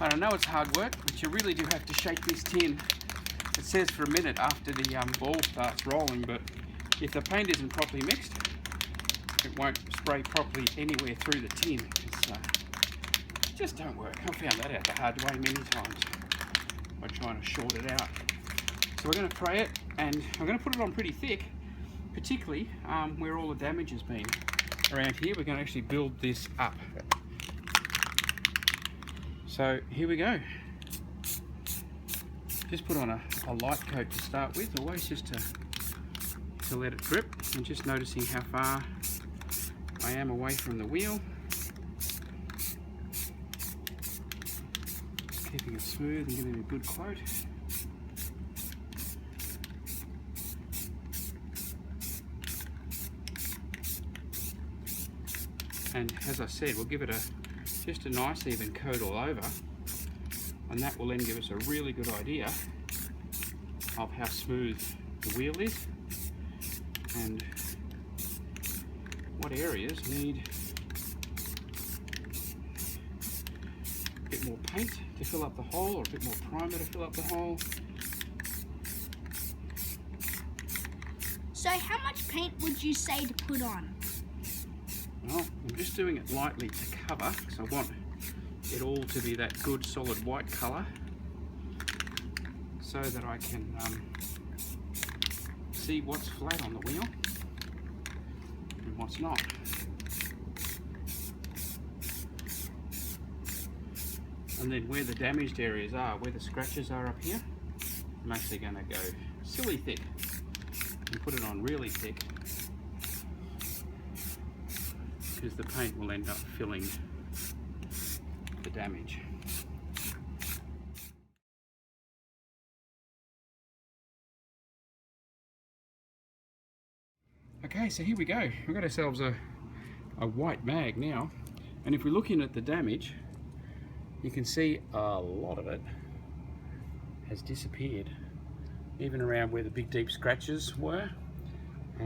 I know it's hard work, but you really do have to shake this tin. It says for a minute after the ball starts rolling, but if the paint isn't properly mixed, it won't spray properly anywhere through the tin. It just don't work. I've found that out the hard way many times by trying to short it out. So we're going to spray it, and I'm going to put it on pretty thick, particularly where all the damage has been. Around here, we're going to actually build this up. So here we go. Just put on a light coat to start with, always just to let it drip, and just noticing how far I am away from the wheel. Keeping it smooth and getting a good coat. And as I said, we'll give it just a nice even coat all over, and that will then give us a really good idea of how smooth the wheel is and what areas need a bit more paint to fill up the hole, or a bit more primer to fill up the hole. So how much paint would you say to put on? Well, I'm just doing it lightly to cover, because I want it all to be that good solid white colour, so that I can see what's flat on the wheel and what's not. And then where the damaged areas are, where the scratches are up here, I'm actually going to go silly thick and put it on really thick, because the paint will end up filling the damage. Okay, so here we go. We've got ourselves a white mag now, and if we're looking at the damage, you can see a lot of it has disappeared, even around where the big deep scratches were,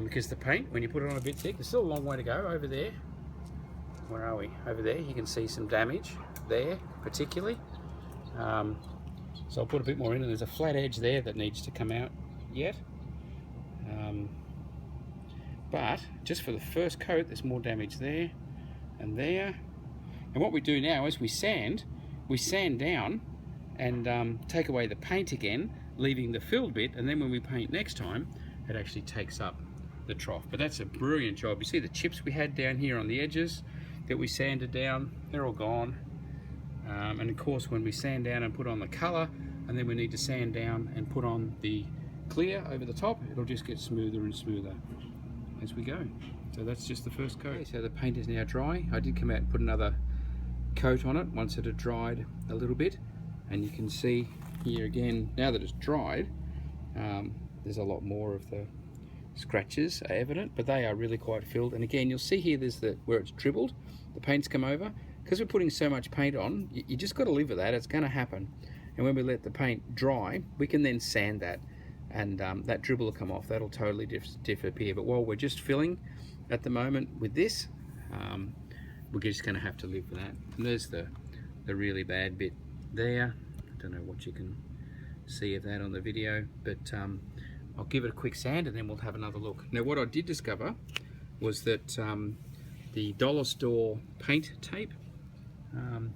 because the paint, when you put it on a bit thick, there's still a long way to go over there. Where are we? Over there, you can see some damage there, particularly. So I'll put a bit more in, and there's a flat edge there that needs to come out yet. But just for the first coat, there's more damage there and there. And what we do now is we sand down and take away the paint again, leaving the filled bit, and then when we paint next time, it actually takes up the trough. But that's a brilliant job. You see the chips we had down here on the edges that we sanded down, they're all gone. And of course, when we sand down and put on the color, and then we need to sand down and put on the clear over the top, it'll just get smoother and smoother as we go. So that's just the first coat. Okay, so the paint is now dry. I did come out and put another coat on it once it had dried a little bit, and you can see here again, now that it's dried, there's a lot more of the scratches are evident, but they are really quite filled. And again, you'll see here there's where it's dribbled, the paint's come over. Because we're putting so much paint on, you just got to live with that. It's going to happen. And when we let the paint dry, we can then sand that, and that dribble will come off. That'll totally disappear. But while we're just filling at the moment with this, we're just going to have to live with that. And there's the really bad bit there. I don't know what you can see of that on the video, but I'll give it a quick sand and then we'll have another look. Now, what I did discover was that the dollar store paint tape,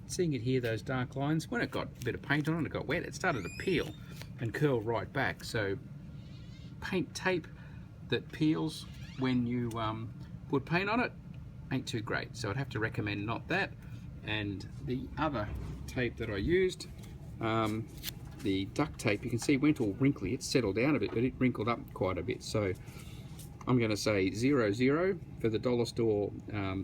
seeing it here, those dark lines, when it got a bit of paint on it, it got wet, it started to peel and curl right back. So paint tape that peels when you put paint on it ain't too great. So I'd have to recommend not that. And the other tape that I used, the duct tape, you can see went all wrinkly. It's settled down a bit, but it wrinkled up quite a bit. So I'm going to say 0-0 for the dollar store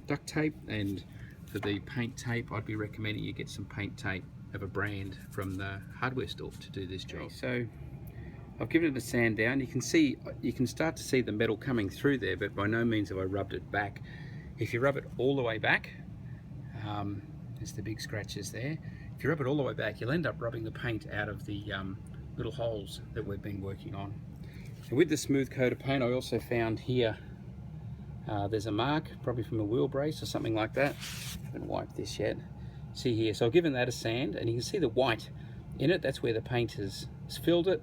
duct tape, and for the paint tape, I'd be recommending you get some paint tape of a brand from the hardware store to do this job. Okay, so I've given it a sand down. You can start to see the metal coming through there, but by no means have I rubbed it back. If you rub it all the way back, there's the big scratches there. If you rub it all the way back, you'll end up rubbing the paint out of the little holes that we've been working on. And with the smooth coat of paint, I also found here, there's a mark, probably from a wheel brace or something like that. I haven't wiped this yet. See here, so I've given that a sand, and you can see the white in it. That's where the paint has filled it,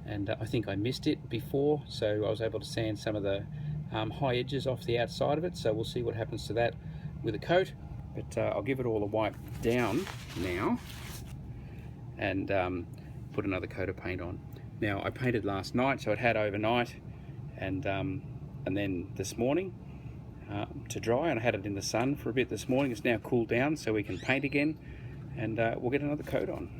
and I think I missed it before, so I was able to sand some of the high edges off the outside of it. So we'll see what happens to that with a coat, but I'll give it all a wipe down now and put another coat of paint on. Now, I painted last night, so it had overnight, and then this morning to dry, and I had it in the sun for a bit this morning. It's now cooled down, so we can paint again, and we'll get another coat on.